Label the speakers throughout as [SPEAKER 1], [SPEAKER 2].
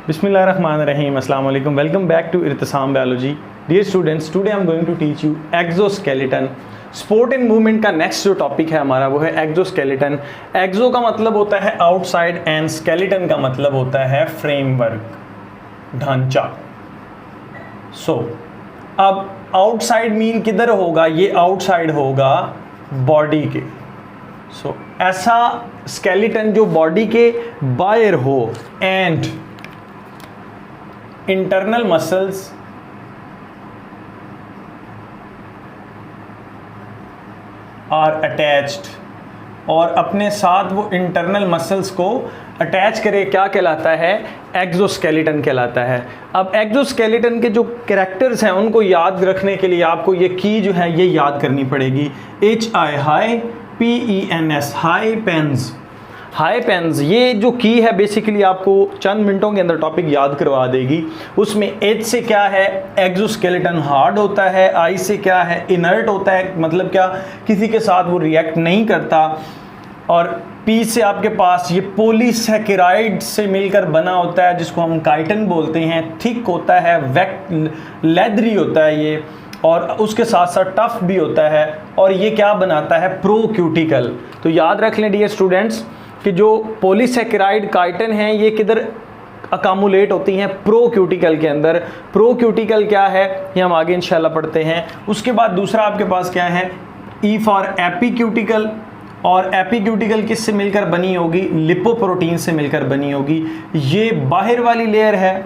[SPEAKER 1] Bismillahirrahmanirrahim. Assalamu alaikum. Welcome back to Irtisam Biology. Dear students, today I'm going to teach you exoskeleton. Sport and movement का next जो topic है हमारा वो है exoskeleton. Exo का मतलब होता है आउटसाइड एंड स्केलेटन का मतलब होता है फ्रेमवर्क, ढांचा। अब आउटसाइड मीन किधर होगा? ये आउटसाइड होगा बॉडी के। ऐसा स्केलेटन जो बॉडी के बाहर हो and internal muscles are attached, और अपने साथ वो इंटरनल मसल्स को अटैच करे, क्या कहलाता है? एक्जोस्केलेटन कहलाता है। अब एक्जोस्केलेटन के जो कैरेक्टर्स हैं उनको याद रखने के लिए आपको ये की जो है ये याद करनी पड़ेगी। HI hi, PENS hi pens. Hi pens ये जो की है बेसिकली आपको चंद मिनटों के अंदर टॉपिक याद करवा देगी। उसमें H से क्या है? एक्जोस्केलेटन हार्ड होता है। I से क्या है? इनर्ट होता है, मतलब क्या? किसी के साथ वो रिएक्ट नहीं करता। और P से आपके पास ये पॉलीसैकेराइड से मिलकर बना होता है जिसको हम काइटिन बोलते हैं। थिक होता है, लेदरी होता है ये, और उसके साथ साथ टफ भी होता है। और ये क्या बनाता है? प्रोक्यूटिकल। तो याद रख लें डियर स्टूडेंट्स कि जो पॉलीसैकेराइड काइटिन हैं ये किधर अकामुलेट होती हैं? प्रोक्यूटिकल के अंदर। प्रोक्यूटिकल क्या है ये हम आगे इंशाल्लाह पढ़ते हैं। उसके बाद दूसरा आपके पास क्या है? E for epicuticle. और एपीक्यूटिकल किससे मिलकर बनी होगी? लिपोप्रोटीन से मिलकर बनी होगी। ये बाहर वाली लेयर है,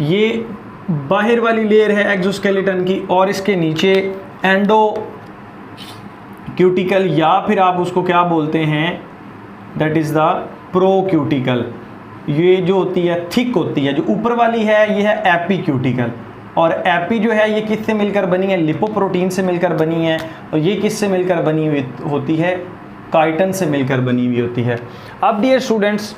[SPEAKER 1] ये बाहर वाली लेयर है एक्जोस्केलेटन की, और इसके नीचे एंडोक्यूटिकल, या फिर आप उसको क्या बोलते हैं? That is the procuticle. ये जो होती है थिक होती है, जो ऊपर वाली है ये है एपीक्यूटिकल। और एपी जो है ये किससे मिलकर बनी है? लिपोप्रोटीन से मिलकर बनी है। और ये किससे मिलकर बनी हुई होती है? काइटिन से मिलकर बनी हुई होती है। अब डियर स्टूडेंट्स,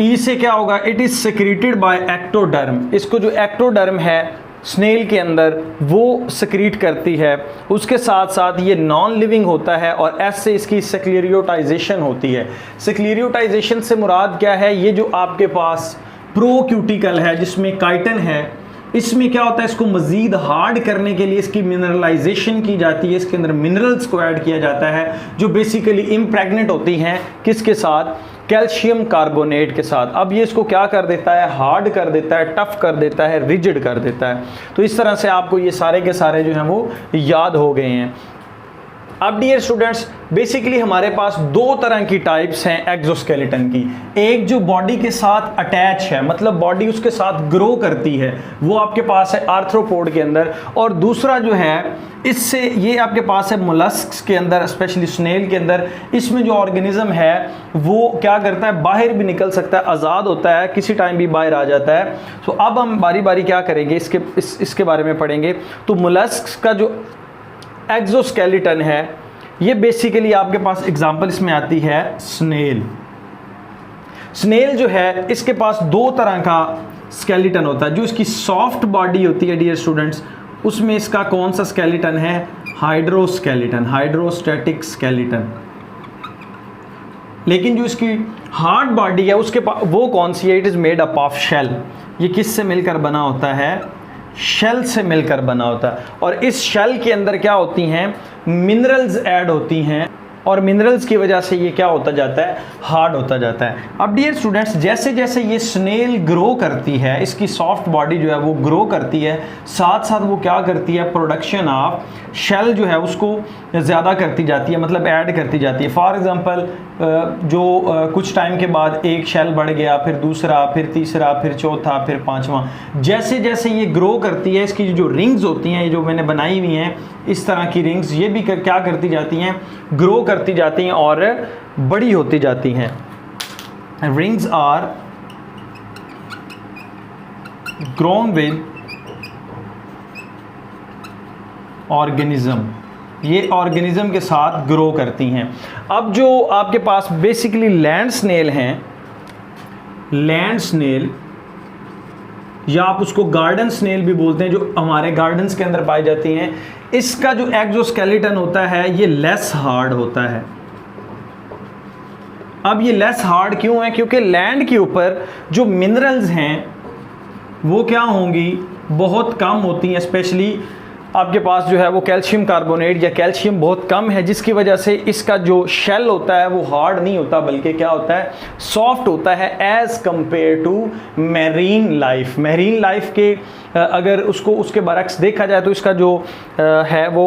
[SPEAKER 1] ई से क्या होगा? It is secreted bye ectoderm. इसको जो एक्टोडर्म है स्नेल के अंदर वो सेक्रीट करती है। उसके साथ साथ ये नॉन लिविंग होता है। और एस से इसकी सेक्लेरियोटाइजेशन होती है। सेक्लेरियोटाइजेशन से मुराद क्या है? ये जो आपके पास प्रोक्यूटिकल है जिसमें काइटिन है, इसमें क्या होता है? इसको मज़ीद हार्ड करने के लिए इसकी मिनरलाइजेशन की जाती है। इसके अंदर मिनरल्स को ऐड किया जाता है जो बेसिकली इम्प्रेग्नेट होती हैं किसके साथ? कैल्शियम कार्बोनेट के साथ। अब ये इसको क्या कर देता है? हार्ड कर देता है, टफ कर देता है, रिजिड कर देता है। तो इस तरह से आपको ये सारे के सारे जो हैं वो याद हो गए हैं। अब डियर स्टूडेंट्स, बेसिकली हमारे पास दो तरह की टाइप्स हैं एक्जोस्केलेटन की। एक जो बॉडी के साथ अटैच है, मतलब बॉडी उसके साथ ग्रो करती है, वो आपके पास है आर्थ्रोपोड के अंदर। और दूसरा जो है इससे ये आपके पास है मोलस्क्स के अंदर, स्पेशली स्नेल के अंदर। इसमें जो ऑर्गेनिज्म है वो क्या करता है? बाहर भी निकल सकता है, आज़ाद होता है, किसी टाइम भी बाहर आ जाता है। तो अब हम बारी बारी क्या करेंगे इसके बारे में पढ़ेंगे। तो मोलस्क्स का जो एक्जोस्केलेटन है ये बेसिकली आपके पास एग्जांपल इसमें आती है स्नेल। स्नेल जो है इसके पास दो तरह का स्केलेटन होता है। जो इसकी सॉफ्ट बॉडी होती है डियर स्टूडेंट्स, उसमें इसका कौन सा स्केलेटन है? Hydroskeleton, hydrostatic skeleton. लेकिन जो इसकी हार्ड बॉडी है उसके पास वो कौन सी है? It is made up of shell. ये किससे मिलकर बना होता है? शेल से मिलकर बना होता है। और इस शेल के अंदर क्या होती हैं? मिनरल्स ऐड होती हैं, और मिनरल्स की वजह से ये क्या होता जाता है? हार्ड होता जाता है। अब डियर स्टूडेंट्स, जैसे जैसे ये स्नेल ग्रो करती है, इसकी सॉफ्ट बॉडी जो है वो ग्रो करती है, साथ साथ वो क्या करती है? प्रोडक्शन ऑफ शेल जो है उसको ज़्यादा करती जाती है, मतलब ऐड करती जाती है। फॉर एग्जांपल कुछ टाइम के बाद एक शेल बढ़ गया, फिर दूसरा, फिर तीसरा, फिर चौथा, फिर पांचवा। जैसे जैसे ये ग्रो करती है, इसकी जो रिंग्स होती हैं, ये जो मैंने बनाई हुई हैं इस तरह की रिंग्स, ये भी क्या करती जाती हैं? ग्रो करती जाती हैं और बड़ी होती जाती हैं। Rings are grown with organism, ये ऑर्गेनिज्म के साथ ग्रो करती हैं। अब जो आपके पास बेसिकली लैंड स्नेल हैं, लैंड स्नेल या आप उसको गार्डन स्नेल भी बोलते हैं, जो हमारे गार्डन्स के अंदर पाई जाती हैं, इसका जो एक्जोस्केलेटन होता है ये लेस हार्ड होता है। अब ये लेस हार्ड क्यों है? क्योंकि लैंड के ऊपर जो मिनरल्स हैं वो क्या होंगी, बहुत कम होती हैं। स्पेशली आपके पास जो है वो कैल्शियम कार्बोनेट या कैल्शियम बहुत कम है, जिसकी वजह से इसका जो शेल होता है वो हार्ड नहीं होता, बल्कि क्या होता है, सॉफ्ट होता है as compare to marine life. Marine life के अगर उसको उसके बरक्स देखा जाए तो इसका जो है वो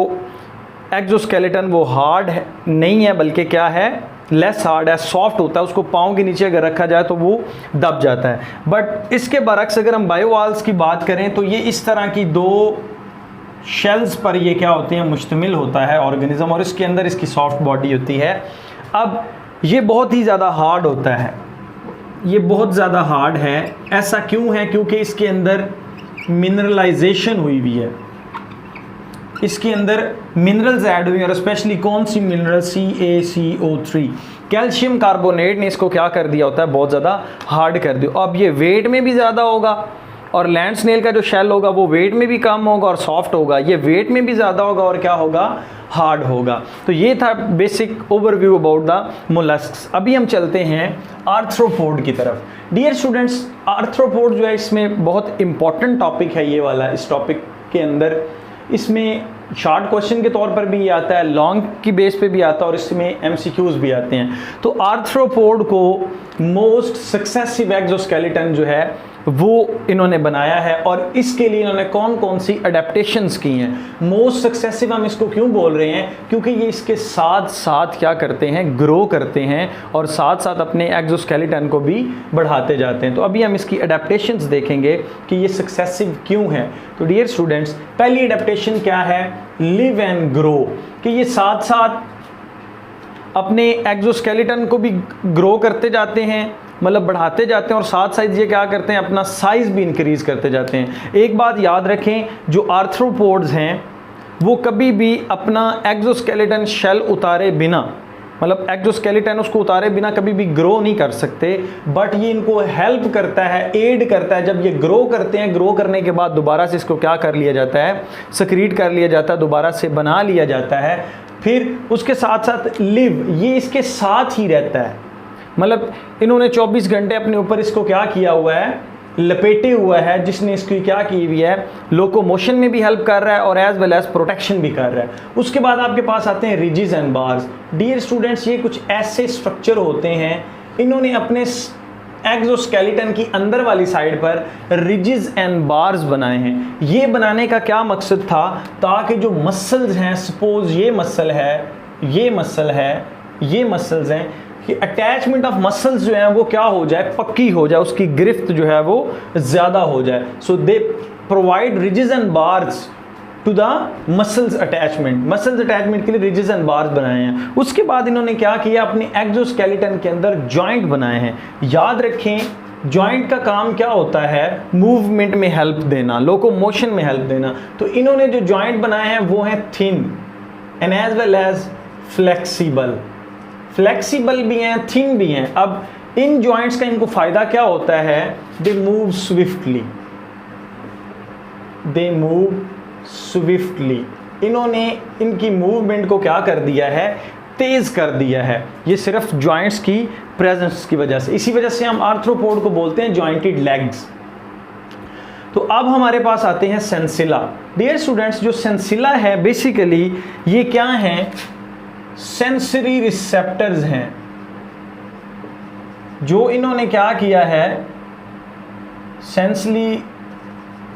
[SPEAKER 1] एक्सोस्केलेटन वो हार्ड है नहीं है, बल्कि क्या है, लेस हार्ड है, सॉफ्ट होता है। उसको पाँव के नीचे अगर रखा जाए तो वो दब जाता है। बट इसके बरक्स अगर हम बायोवाल्स की बात करें तो ये इस तरह की दो शेल्स पर ये क्या होते हैं, मुश्तमिल होता है ऑर्गेनिज्म, और इसके अंदर इसकी सॉफ्ट बॉडी होती है। अब ये बहुत ही ज़्यादा हार्ड होता है, ये बहुत ज़्यादा हार्ड है। ऐसा क्यों है? क्योंकि इसके अंदर मिनरलाइजेशन हुई हुई है, इसके अंदर मिनरल्स ऐड हुई हैं, और स्पेशली कौन सी मिनरल, CaCO3, कैल्शियम कार्बोनेट ने इसको क्या कर दिया होता है, बहुत ज़्यादा हार्ड कर दिया। अब ये वेट में भी ज़्यादा होगा, और लैंड स्नेल का जो शेल होगा वो वेट में भी कम होगा और सॉफ्ट होगा। ये वेट में भी ज़्यादा होगा और क्या होगा, हार्ड होगा। तो ये था basic overview about the molluscs. अभी हम चलते हैं आर्थ्रोपोड की तरफ। डियर स्टूडेंट्स, आर्थ्रोपोड जो है इसमें बहुत इंपॉर्टेंट टॉपिक है ये वाला। इस टॉपिक के अंदर इसमें शॉर्ट क्वेश्चन के तौर पर भी आता है, लॉन्ग की बेस पे भी आता है, और इसमें MCQs भी आते हैं। तो आर्थ्रोपोड को मोस्ट सक्सेसिव एक्सोस्केलेटन जो है वो इन्होंने बनाया है, और इसके लिए इन्होंने कौन कौन सी अडेप्टेशंस की हैं। मोस्ट सक्सेसिव हम इसको क्यों बोल रहे हैं? क्योंकि ये इसके साथ साथ क्या करते हैं, ग्रो करते हैं, और साथ साथ अपने एक्सोस्केलेटन को भी बढ़ाते जाते हैं। तो अभी हम इसकी अडेप्टेशंस देखेंगे कि ये सक्सेसिव क्यों है। तो डियर स्टूडेंट्स, पहली अडेप्टेशन क्या है, लिव एंड ग्रो, कि ये साथ साथ अपने एक्सोस्केलेटन को भी ग्रो करते जाते हैं, मतलब बढ़ाते जाते हैं, और साथ साथ ये क्या करते हैं, अपना साइज़ भी इंक्रीज़ करते जाते हैं। एक बात याद रखें, जो आर्थ्रोपोड्स हैं वो कभी भी अपना एक्सोस्केलेटन शेल उतारे बिना, मतलब एक्सोस्केलेटन उसको उतारे बिना कभी भी ग्रो नहीं कर सकते। बट ये इनको हेल्प करता है, एड करता है। जब ये ग्रो करते हैं, ग्रो करने के बाद दोबारा से इसको क्या कर लिया जाता है, सक्रीट कर लिया जाता है, दोबारा से बना लिया जाता है। फिर उसके साथ साथ लिव, ये इसके साथ ही रहता है, मतलब इन्होंने 24 घंटे अपने ऊपर इसको क्या किया हुआ है, लपेटे हुआ है, जिसने इसकी क्या की हुई है, लोकोमोशन में भी हेल्प कर रहा है और एज वेल एज प्रोटेक्शन भी कर रहा है। उसके बाद आपके पास आते हैं Rijiju and bars. Dear students, ये कुछ ऐसे स्ट्रक्चर होते हैं, इन्होंने अपने एक्सोस्केलेटन की अंदर वाली साइड पर रिजिज एंड बार्स बनाए हैं। ये बनाने का क्या मकसद था, ताकि जो मसल्स हैं, सपोज ये मसल है, ये मसल है, ये मसल्स हैं, कि अटैचमेंट ऑफ मसल्स जो हैं वो क्या हो जाए, पक्की हो जाए, उसकी गिरफ्त जो है वो ज़्यादा हो जाए। So they provide ridges and bars to the muscles attachment. Muscles attachment के लिए रिजिज एंड बार्स बनाए हैं। उसके बाद इन्होंने क्या किया, अपने एक्सोस्केलेटन के अंदर जॉइंट बनाए हैं। याद रखें, जॉइंट का काम क्या होता है, मूवमेंट में हेल्प देना, लोकोमोशन में हेल्प देना। तो इन्होंने जो जॉइंट बनाए हैं वो हैं thin and as well as flexible. Flexible भी हैं, थिन भी हैं। अब इन जॉइंट्स का इनको फ़ायदा क्या होता है, they move swiftly, they move swiftly. इन्होंने इनकी मूवमेंट को क्या कर दिया है, तेज़ कर दिया है। ये सिर्फ जॉइंट्स की प्रेजेंस की वजह से, इसी वजह से हम आर्थ्रोपोड को बोलते हैं जॉइंटेड लेग्स। तो अब हमारे पास आते हैं सेंसिला। डियर स्टूडेंट्स, जो सेंसिला है बेसिकली ये क्या हैं, सेंसरी रिसेप्टर्स हैं। जो इन्होंने क्या किया है, सेंसरी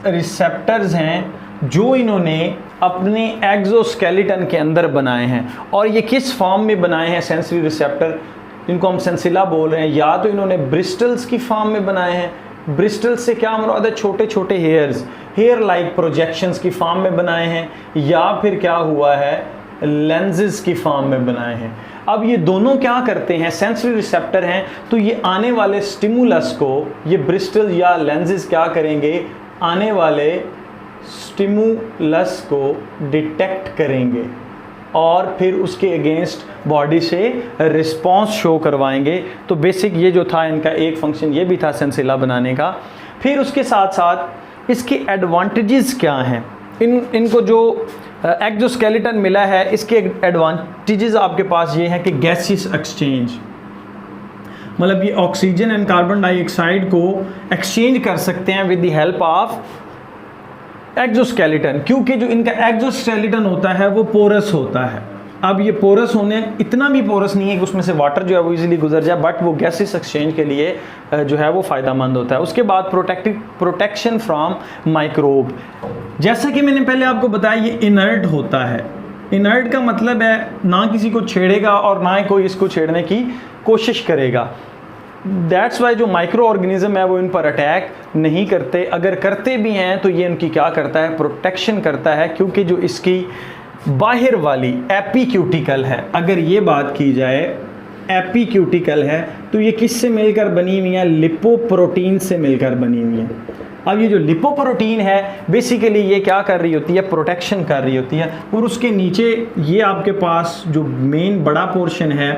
[SPEAKER 1] रिसेप्टर्स हैं जो इन्होंने अपने एक्सोस्केलेटन के अंदर बनाए हैं। और ये किस फॉर्म में बनाए हैं सेंसरी रिसेप्टर, जिनको हम सेंसिला बोल रहे हैं? या तो इन्होंने ब्रिस्टल्स की फॉर्म में बनाए हैं। ब्रिस्टल्स से क्या मुराद है, छोटे छोटे हेयर्स, हेयर लाइक प्रोजेक्शंस की फॉर्म में बनाए हैं, या फिर क्या हुआ है, लेंसेज की फॉर्म में बनाए हैं। अब ये दोनों क्या करते हैं, सेंसरी रिसेप्टर हैं, तो ये आने वाले स्टिमुलस को, ये ब्रिस्टल या लेंसेज क्या करेंगे, आने वाले स्टिमुलस को डिटेक्ट करेंगे और फिर उसके अगेंस्ट बॉडी से रिस्पॉन्स शो करवाएंगे। तो बेसिक ये जो था इनका एक फंक्शन ये भी था सेंसिला बनाने का। फिर उसके साथ साथ इसके एडवांटेजेस क्या हैं, इनको जो एक्सोस्केलेटन मिला है इसके एडवांटेजेस आपके पास ये हैं कि गैसियस एक्सचेंज, मतलब ये ऑक्सीजन एंड कार्बन डाइऑक्साइड को एक्सचेंज कर सकते हैं with the help of exoskeleton, क्योंकि जो इनका एक्सोस्केलेटन होता है वो पोरस होता है। अब ये पोरस होने, इतना भी पोरस नहीं है कि उसमें से वाटर जो है वो इजीली गुजर जाए, बट वो गैसेस एक्सचेंज के लिए जो है वो फ़ायदेमंद होता है। उसके बाद प्रोटेक्शन फ्रॉम माइक्रोब, जैसा कि मैंने पहले आपको बताया ये इनर्ट होता है। इनर्ट का मतलब है ना किसी को छेड़ेगा और ना ही कोई इसको छेड़ने की कोशिश करेगा। दैट्स वाई जो माइक्रो ऑर्गेनिज्म है वो इन पर अटैक नहीं करते, अगर करते भी हैं तो ये उनकी क्या करता है, प्रोटेक्शन करता है, क्योंकि जो इसकी बाहर वाली एपीक्यूटिकल है, अगर ये बात की जाए एपीक्यूटिकल है तो ये किससे मिलकर बनी हुई है, लिपोप्रोटीन से मिलकर बनी हुई है। अब ये जो लिपोप्रोटीन है बेसिकली ये क्या कर रही होती है, प्रोटेक्शन कर रही होती है। और उसके नीचे ये आपके पास जो मेन बड़ा पोर्शन है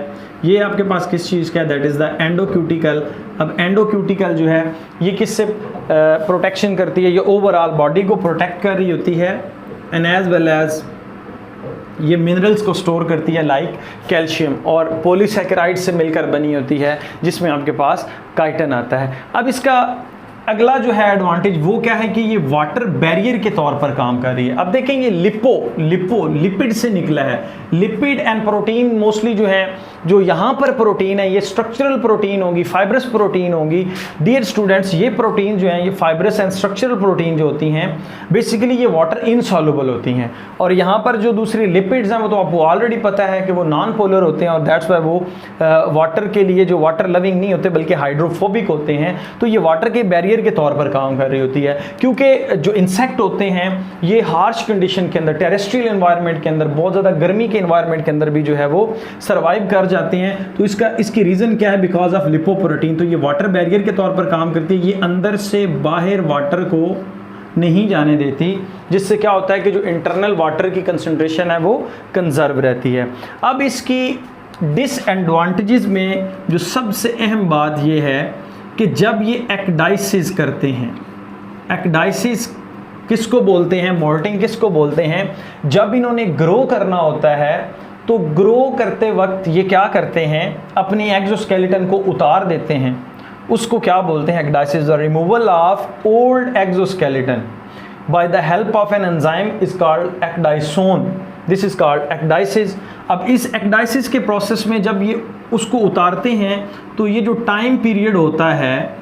[SPEAKER 1] ये आपके पास किस चीज़ का है, दैट इज़ द एंडोक्यूटिकल। अब एंडोक्यूटिकल जो है ये किससे प्रोटेक्शन करती है, ये ओवरऑल बॉडी को प्रोटेक्ट कर रही होती है, एंड एज वेल एज ये मिनरल्स को स्टोर करती है लाइक कैल्शियम, और पॉलीसैकेराइड से मिलकर बनी होती है जिसमें आपके पास काइटिन आता है। अब इसका अगला जो है एडवांटेज वो क्या है कि ये वाटर बैरियर के तौर पर काम कर रही है। अब देखेंगे लिपिड से निकला है। लिपिड एंड प्रोटीन मोस्टली जो है, जो यहाँ पर प्रोटीन है ये स्ट्रक्चरल प्रोटीन होगी, फाइब्रस प्रोटीन होगी। डियर स्टूडेंट्स, ये प्रोटीन जो है ये फाइब्रस एंड स्ट्रक्चरल प्रोटीन जो होती हैं बेसिकली ये वाटर इनसॉल्युबल होती हैं। और यहाँ पर जो दूसरी लिपिड्स हैं वो तो आपको ऑलरेडी पता है कि वो नॉन पोलर होते हैं, और दैट्स वाई वो वाटर के लिए जो वाटर लविंग नहीं होते बल्कि हाइड्रोफोबिक होते हैं। तो ये वाटर के बैरियर के तौर पर काम कर रही होती है, क्योंकि जो इंसेक्ट होते हैं ये हार्श कंडीशन के अंदर, टेरेस्ट्रियल एनवायरनमेंट के अंदर, बहुत ज़्यादा गर्मी के एनवायरनमेंट के अंदर भी जो है वो सर्वाइव कर जाते हैं। तो इसकी रीज़न क्या है, बिकॉज ऑफ लिपोप्रोटीन। तो ये वाटर बैरियर के तौर पर काम करती है, ये अंदर से बाहर वाटर को नहीं जाने देती, जिससे क्या होता है कि जो इंटरनल वाटर की कंसंट्रेशन है वो कंजर्व रहती है। अब इसकी डिसएडवांटेजेस में जो सबसे अहम बात ये है कि जब ये एक्डाइसिस करते हैं, एक्डाइसिस किसको बोलते हैं, मोल्टिंग किसको बोलते हैं, जब इन्होंने ग्रो करना होता है तो ग्रो करते वक्त ये क्या करते हैं, अपने एक्सोस्केलेटन को उतार देते हैं, उसको क्या बोलते हैं, ecdysis. The removal of old exoskeleton by the help of an enzyme is called ecdysone, this is called ecdysis. अब इस एक्डाइसिस के प्रोसेस में जब ये उसको उतारते हैं तो ये जो टाइम पीरियड होता है,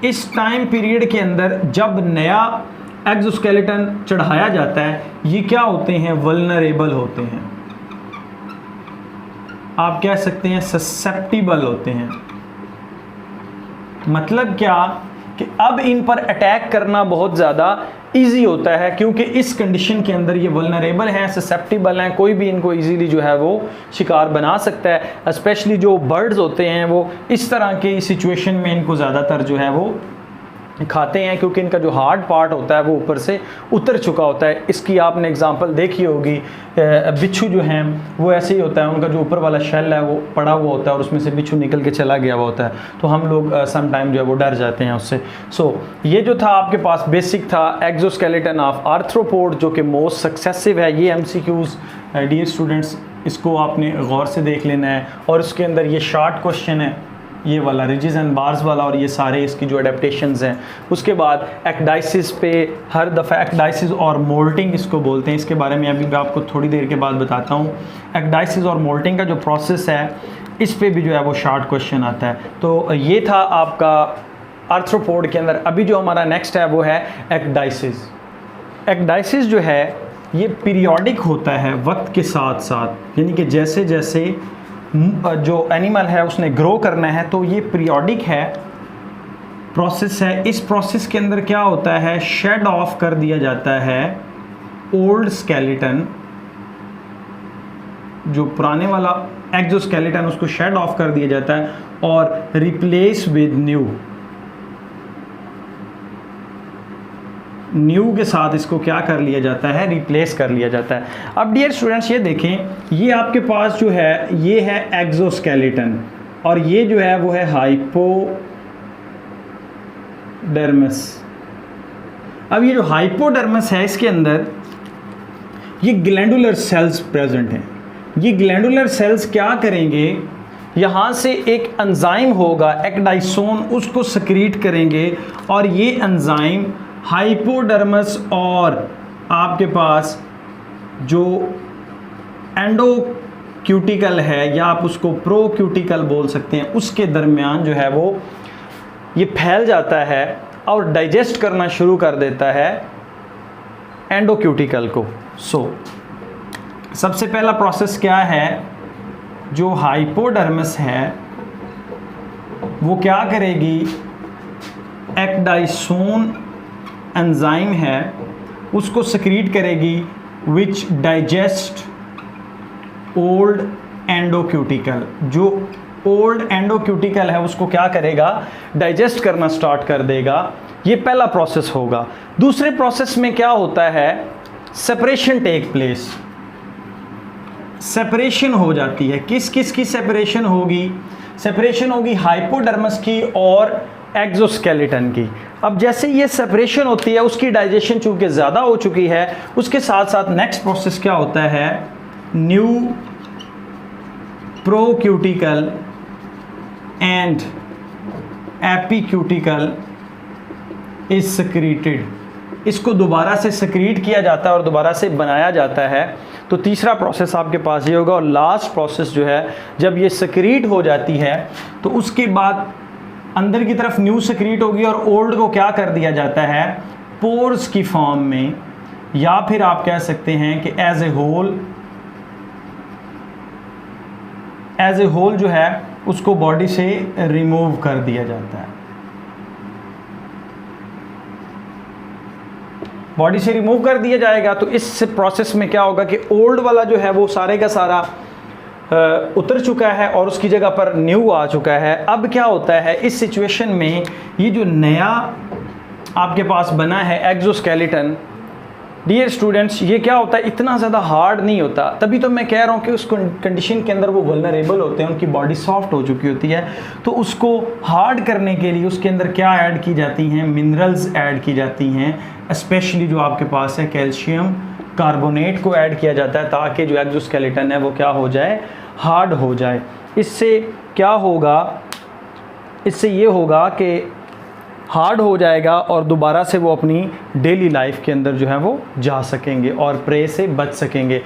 [SPEAKER 1] इस टाइम पीरियड के अंदर जब नया एक्सोस्केलेटन चढ़ाया जाता है ये क्या होते हैं, वल्नरेबल होते हैं, आप कह सकते हैं ससेप्टिबल होते हैं। मतलब क्या कि अब इन पर अटैक करना बहुत ज़्यादा ईजी होता है, क्योंकि इस कंडीशन के अंदर ये वल्नरेबल हैं, ससेप्टिबल हैं, कोई भी इनको इजीली जो है वो शिकार बना सकता है। स्पेशली जो बर्ड्स होते हैं वो इस तरह की सिचुएशन में इनको ज़्यादातर जो है वो खाते हैं, क्योंकि इनका जो हार्ड पार्ट होता है वो ऊपर से उतर चुका होता है। इसकी आपने एग्जांपल देखी होगी, बिच्छू जो हैं वो ऐसे ही होता है, उनका जो ऊपर वाला शेल है वो पड़ा हुआ होता है और उसमें से बिच्छू निकल के चला गया हुआ होता है, तो हम लोग सम टाइम जो है वो डर जाते हैं उससे। सो ये जो था आपके पास बेसिक था एक्सोस्केलेटन ऑफ आर्थ्रोपोड, जो कि मोस्ट सक्सेसिव है। ये MCQs डियर स्टूडेंट्स इसको आपने गौर से देख लेना है, और इसके अंदर ये शॉर्ट क्वेश्चन है, ये वाला रिजिज एंड बार्स वाला, और ये सारे इसकी जो एडेप्टेशंस हैं। उसके बाद एक्डाइसिस पे हर दफ़ा, एक्डाइसिस और मोल्टिंग इसको बोलते हैं, इसके बारे में अभी मैं आपको थोड़ी देर के बाद बताता हूँ। एक्डाइसिस और मोल्टिंग का जो प्रोसेस है इस पे भी जो है वो शॉर्ट क्वेश्चन आता है। तो ये था आपका आर्थ्रोपोड के अंदर। अभी जो हमारा नेक्स्ट है वो है एक्डाइसिस। एक्डाइसिस जो है ये पीरियोडिक होता है वक्त के साथ साथ, यानी कि जैसे जैसे जो एनिमल है उसने ग्रो करना है तो ये पीरियोडिक है, प्रोसेस है। इस प्रोसेस के अंदर क्या होता है, शेड ऑफ कर दिया जाता है ओल्ड स्केलेटन, जो पुराने वाला एक्सोस्केलेटन उसको शेड ऑफ कर दिया जाता है और रिप्लेस विद न्यू के साथ इसको क्या कर लिया जाता है, रिप्लेस कर लिया जाता है। अब डियर स्टूडेंट्स ये देखें, ये आपके पास जो है ये है एक्सोस्केलेटन और ये जो है वो है हाइपोडर्मस। अब ये जो हाइपोडर्मस है इसके अंदर ये ग्लैंडुलर सेल्स प्रेजेंट हैं। ये ग्लैंडुलर सेल्स क्या करेंगे यहाँ से एक एंजाइम होगा एक्डाइसोन, उसको सक्रीट करेंगे और ये एंजाइम हाइपोडर्मस और आपके पास जो एंडोक्यूटिकल है या आप उसको प्रोक्यूटिकल बोल सकते हैं, उसके दरमियान जो है वो ये फैल जाता है और डाइजेस्ट करना शुरू कर देता है एंडोक्यूटिकल को। सबसे पहला प्रोसेस क्या है, जो हाइपोडर्मस है वो क्या करेगी, एक्डाइसोन एंजाइम है उसको सक्रीट करेगी विच डाइजेस्ट ओल्ड एंडोक्यूटिकल। जो ओल्ड एंडोक्यूटिकल है उसको क्या करेगा, डाइजेस्ट करना स्टार्ट कर देगा। ये पहला प्रोसेस होगा। दूसरे प्रोसेस में क्या होता है, सेपरेशन टेक प्लेस, सेपरेशन हो जाती है। किस किस की सेपरेशन होगी, सेपरेशन होगी हाइपोडर्मस की और एक्सोस्केलेटन की। अब जैसे ये सेपरेशन होती है, उसकी डाइजेशन चूंकि ज़्यादा हो चुकी है, उसके साथ साथ नेक्स्ट प्रोसेस क्या होता है, न्यू प्रोक्यूटिकल एंड एपीक्यूटिकल इज सक्रीटेड। इसको दोबारा से सक्रीट किया जाता है और दोबारा से बनाया जाता है। तो तीसरा प्रोसेस आपके पास ये होगा। और लास्ट प्रोसेस जो है, जब ये सक्रीट हो जाती है तो उसके बाद अंदर की तरफ न्यू सक्रीट होगी और ओल्ड को क्या कर दिया जाता है, पोर्स की फॉर्म में, या फिर आप कह सकते हैं कि एज ए होल जो है उसको बॉडी से रिमूव कर दिया जाता है। बॉडी से रिमूव कर दिया जाएगा तो इस प्रोसेस में क्या होगा कि ओल्ड वाला जो है वो सारे का सारा उतर चुका है और उसकी जगह पर न्यू आ चुका है। अब क्या होता है इस सिचुएशन में, ये जो नया आपके पास बना है एक्सोस्केलेटन, डियर स्टूडेंट्स, ये क्या होता है, इतना ज़्यादा हार्ड नहीं होता। तभी तो मैं कह रहा हूँ कि उस कंडीशन के अंदर वो वल्नरेबल होते हैं, उनकी बॉडी सॉफ्ट हो चुकी होती है। तो उसको हार्ड करने के लिए उसके अंदर क्या ऐड की जाती हैं, मिनरल्स ऐड की जाती हैं। स्पेशली जो आपके पास है कैल्शियम कार्बोनेट को ऐड किया जाता है ताकि जो एक्सोस्केलेटन है वो क्या हो जाए, हार्ड हो जाए। इससे क्या होगा, इससे ये होगा कि हार्ड हो जाएगा और दोबारा से वो अपनी डेली लाइफ के अंदर जो है वो जा सकेंगे और प्रे से बच सकेंगे।